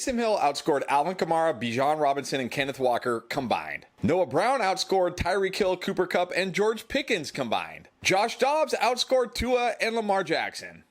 Taysom Hill outscored Alvin Kamara, Bijan Robinson, and Kenneth Walker combined. Noah Brown outscored Tyreek Hill, Cooper Kupp, and George Pickens combined. Josh Dobbs outscored Tua and Lamar Jackson.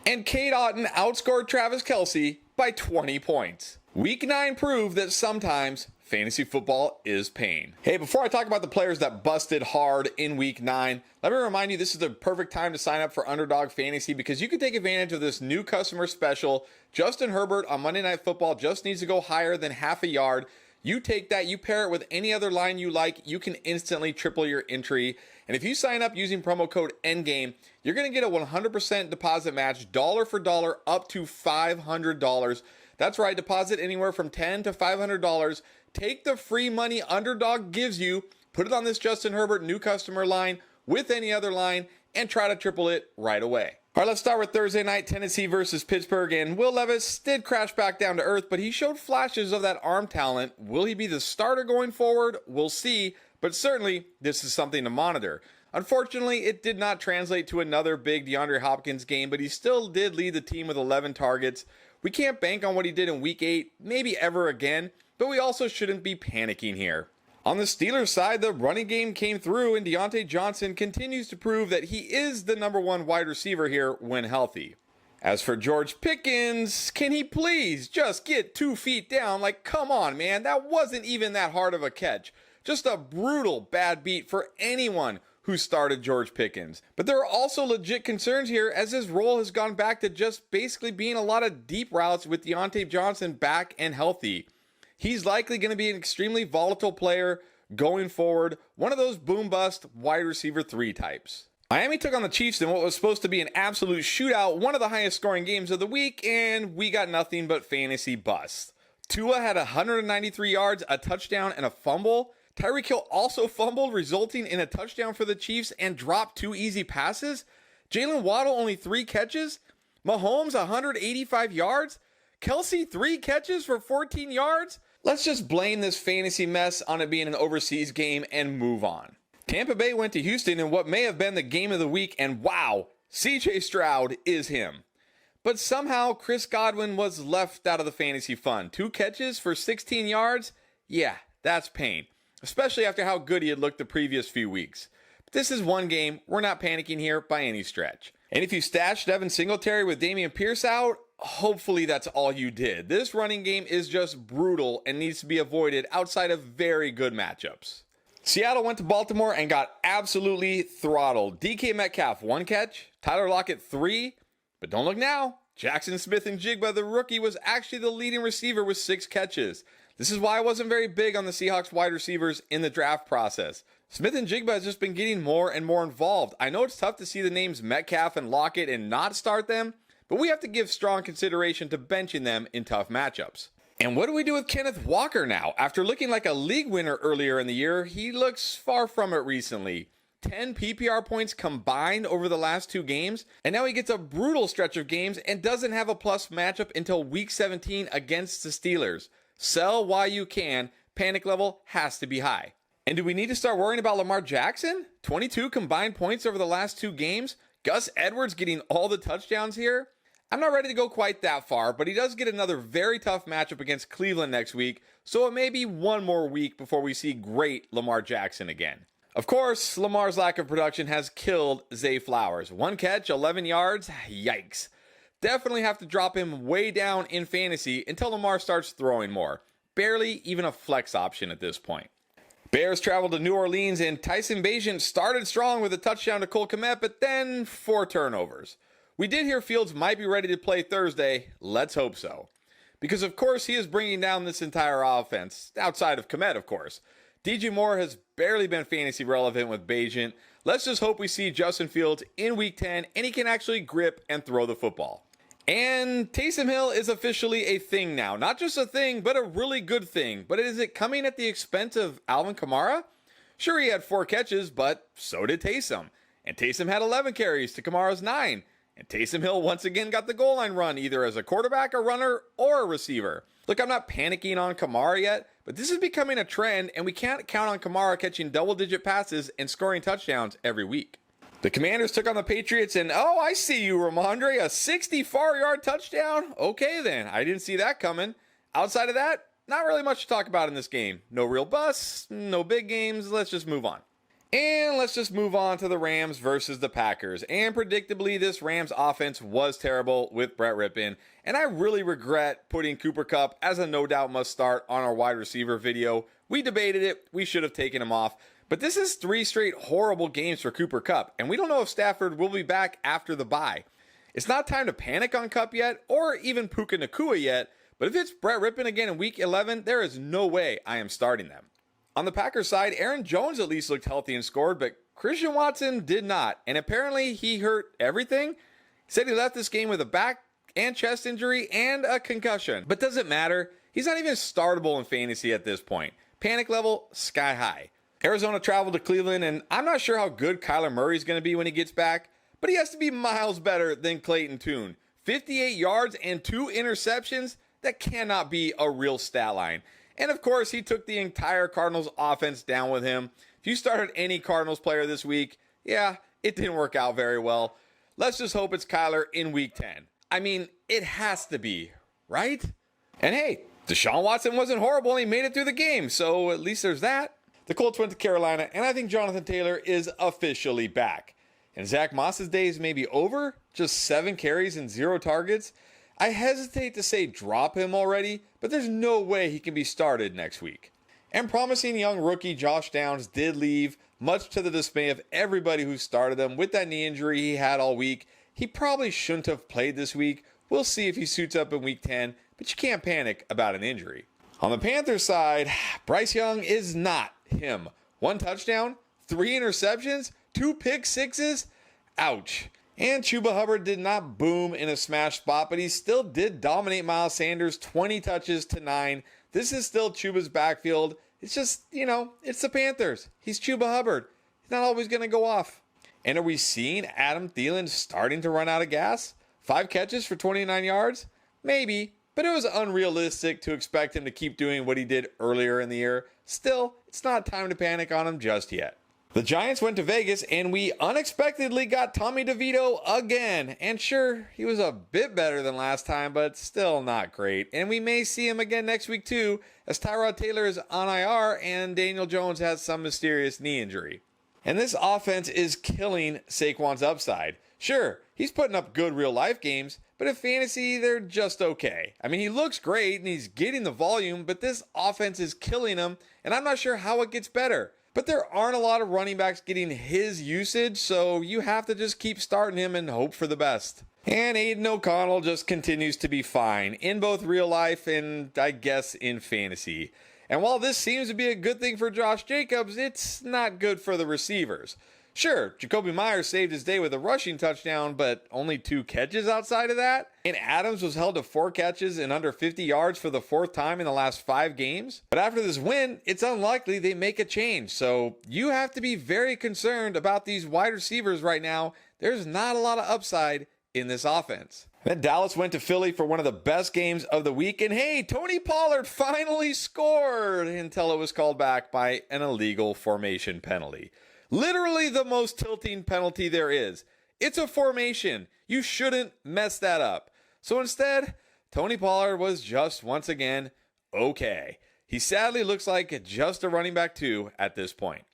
And Cade Otton outscored Travis Kelce by 20 points. Week 9 proved that sometimes fantasy football is pain. Hey, before I talk about the players that busted hard in Week 9, let me remind you this is the perfect time to sign up for Underdog Fantasy because you can take advantage of this new customer special. Justin Herbert on Monday Night Football just needs to go higher than half a yard. You take that, you pair it with any other line you like, you can instantly triple your entry. And if you sign up using promo code ENDGAME, you're going to get a 100% deposit match, dollar for dollar, up to $500. That's right, deposit anywhere from $10 to $500. Take the free money Underdog gives you, put it on this Justin Herbert new customer line with any other line, and try to triple it right away. All right, let's start with Thursday night, Tennessee versus Pittsburgh. And Will Levis did crash back down to earth, but he showed flashes of that arm talent. Will he be the starter going forward? We'll see, but certainly this is something to monitor. Unfortunately, it did not translate to another big DeAndre Hopkins game, but he still did lead the team with 11 targets. We can't bank on what he did in Week 8, maybe ever again, but we also shouldn't be panicking here. On the Steelers side, the running game came through, and Deontay Johnson continues to prove that he is the number one wide receiver here when healthy. As for George Pickens, can he please just get 2 feet down? Like, come on, man, that wasn't even that hard of a catch. Just a brutal bad beat for anyone who started George Pickens. But there are also legit concerns here as his role has gone back to just basically being a lot of deep routes with Deontay Johnson back and healthy. He's likely going to be an extremely volatile player going forward, one of those boom-bust wide receiver 3 types. Miami took on the Chiefs in what was supposed to be an absolute shootout, one of the highest scoring games of the week, and we got nothing but fantasy bust. Tua had 193 yards, a touchdown, and a fumble. Tyreek Hill also fumbled, resulting in a touchdown for the Chiefs and dropped 2 easy passes. Jalen Waddle only 3 catches. Mahomes 185 yards. Kelce 3 catches for 14 yards. Let's just blame this fantasy mess on it being an overseas game and move on. Tampa Bay went to Houston in what may have been the game of the week, and wow, CJ Stroud is him. But somehow Chris Godwin was left out of the fantasy fun. 2 catches for 16 yards? Yeah, that's pain, especially after how good he had looked the previous few weeks. But this is one game. We're not panicking here by any stretch. And if you stashed Devin Singletary with Dameon Pierce out, hopefully that's all you did. This running game is just brutal and needs to be avoided outside of very good matchups. Seattle went to Baltimore and got absolutely throttled. DK Metcalf 1 catch, Tyler Lockett 3, but don't look now. Jackson Smith-Njigba, the rookie, was actually the leading receiver with 6 catches. This is why I wasn't very big on the Seahawks wide receivers in the draft process. Smith-Njigba has just been getting more and more involved. I know it's tough to see the names Metcalf and Lockett and not start them, but we have to give strong consideration to benching them in tough matchups. And what do we do with Kenneth Walker now? After looking like a league winner earlier in the year, he looks far from it recently. 10 PPR points combined over the last 2 games, and now he gets a brutal stretch of games and doesn't have a plus matchup until Week 17 against the Steelers. Sell while you can. Panic level has to be high. And do we need to start worrying about Lamar Jackson? 22 combined points over the last 2 games. Gus Edwards getting all the touchdowns here. I'm not ready to go quite that far, but he does get another very tough matchup against Cleveland next week, so it may be one more week before we see great Lamar Jackson again. Of course, Lamar's lack of production has killed Zay Flowers. 1 catch, 11 yards, yikes. Definitely have to drop him way down in fantasy until Lamar starts throwing more. Barely even a flex option at this point. Bears traveled to New Orleans, and Tyson Bagent started strong with a touchdown to Cole Kmet, but then 4 turnovers. We did hear Fields might be ready to play Thursday. Let's hope so. Because, of course, he is bringing down this entire offense, outside of Kmet, of course. DJ Moore has barely been fantasy relevant with Bagent. Let's just hope we see Justin Fields in Week 10, and he can actually grip and throw the football. And Taysom Hill is officially a thing now. Not just a thing, but a really good thing. But is it coming at the expense of Alvin Kamara? Sure, he had 4 catches, but so did Taysom. And Taysom had 11 carries to Kamara's 9. And Taysom Hill once again got the goal line run, either as a quarterback, a runner, or a receiver. Look, I'm not panicking on Kamara yet, but this is becoming a trend, and we can't count on Kamara catching double-digit passes and scoring touchdowns every week. The Commanders took on the Patriots, and oh, I see you, Ramondre, a 64-yard touchdown? Okay then, I didn't see that coming. Outside of that, not really much to talk about in this game. No real busts, no big games. Let's just move on. And let's just move on to the Rams versus the Packers. And predictably, this Rams offense was terrible with Brett Rippon. And I really regret putting Cooper Kupp as a no doubt must start on our wide receiver video. We debated it. We should have taken him off. But this is 3 straight horrible games for Cooper Kupp. And we don't know if Stafford will be back after the bye. It's not time to panic on Kupp yet, or even Puka Nacua yet. But if it's Brett Rippon again in week 11, there is no way I am starting them. On the Packers side, Aaron Jones at least looked healthy and scored, but Christian Watson did not. And apparently he hurt everything. He said he left this game with a back and chest injury and a concussion. But does it matter? He's not even startable in fantasy at this point. Panic level sky high. Arizona traveled to Cleveland, and I'm not sure how good Kyler Murray's going to be when he gets back, but he has to be miles better than Clayton Tune. 58 yards and 2 interceptions? That cannot be a real stat line. And of course, he took the entire Cardinals offense down with him. If you started any Cardinals player this week, yeah, it didn't work out very well. Let's just hope it's Kyler in week 10. I mean, it has to be, right? And hey, Deshaun Watson wasn't horrible and he made it through the game, so at least there's that. The Colts went to Carolina, and I think Jonathan Taylor is officially back. And Zach Moss's days may be over, just 7 carries and 0 targets. I hesitate to say drop him already, but there's no way he can be started next week. And promising young rookie Josh Downs did leave, much to the dismay of everybody who started him with that knee injury he had all week. He probably shouldn't have played this week. We'll see if he suits up in week 10, but you can't panic about an injury. On the Panthers side, Bryce Young is not him. 1 touchdown, 3 interceptions, 2 pick sixes. Ouch. And Chuba Hubbard did not boom in a smash spot, but he still did dominate Miles Sanders 20 touches to 9. This is still Chuba's backfield. It's just, it's the Panthers. He's Chuba Hubbard. He's not always going to go off. And are we seeing Adam Thielen starting to run out of gas? 5 catches for 29 yards? Maybe, but it was unrealistic to expect him to keep doing what he did earlier in the year. Still, it's not time to panic on him just yet. The Giants went to Vegas, and we unexpectedly got Tommy DeVito again. And sure, he was a bit better than last time, but still not great. And we may see him again next week too, as Tyrod Taylor is on IR and Daniel Jones has some mysterious knee injury. And this offense is killing Saquon's upside. Sure, he's putting up good real-life games, but in fantasy, they're just okay. I mean, he looks great, and he's getting the volume, but this offense is killing him, and I'm not sure how it gets better. But there aren't a lot of running backs getting his usage, so you have to just keep starting him and hope for the best. And Aiden O'Connell just continues to be fine in both real life and, I guess, in fantasy. And while this seems to be a good thing for Josh Jacobs, it's not good for the receivers. Sure, Jacoby Myers saved his day with a rushing touchdown, but only 2 catches outside of that. And Adams was held to 4 catches and under 50 yards for the 4th time in the last 5 games. But after this win, it's unlikely they make a change. So you have to be very concerned about these wide receivers right now. There's not a lot of upside in this offense. Then Dallas went to Philly for one of the best games of the week. And hey, Tony Pollard finally scored until it was called back by an illegal formation penalty. Literally the most tilting penalty there is. It's a formation. You shouldn't mess that up. So instead, Tony Pollard was just once again okay. He sadly looks like just a running back 2 at this point.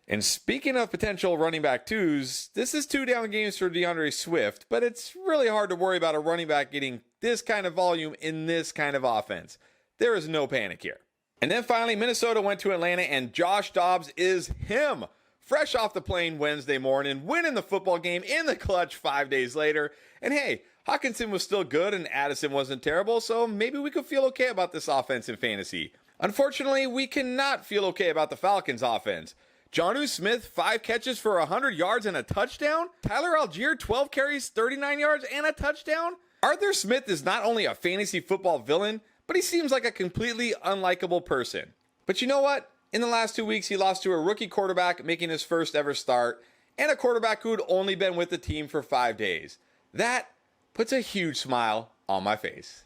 And speaking of potential running back 2s, this is 2 down games for DeAndre Swift, but it's really hard to worry about a running back getting this kind of volume in this kind of offense. There is no panic here. And then finally, Minnesota went to Atlanta, and Josh Dobbs is him. Fresh off the plane Wednesday morning, winning the football game in the clutch 5 days later. And hey, Hawkinson was still good and Addison wasn't terrible, so maybe we could feel okay about this offense in fantasy. Unfortunately, we cannot feel okay about the Falcons offense. Jonnu Smith, 5 catches for 100 yards and a touchdown. Tyler Algier, 12 carries, 39 yards and a touchdown. Arthur Smith is not only a fantasy football villain, but he seems like a completely unlikable person. But you know what? In the last 2 weeks, he lost to a rookie quarterback making his first ever start, and a quarterback who'd only been with the team for 5 days. That puts a huge smile on my face.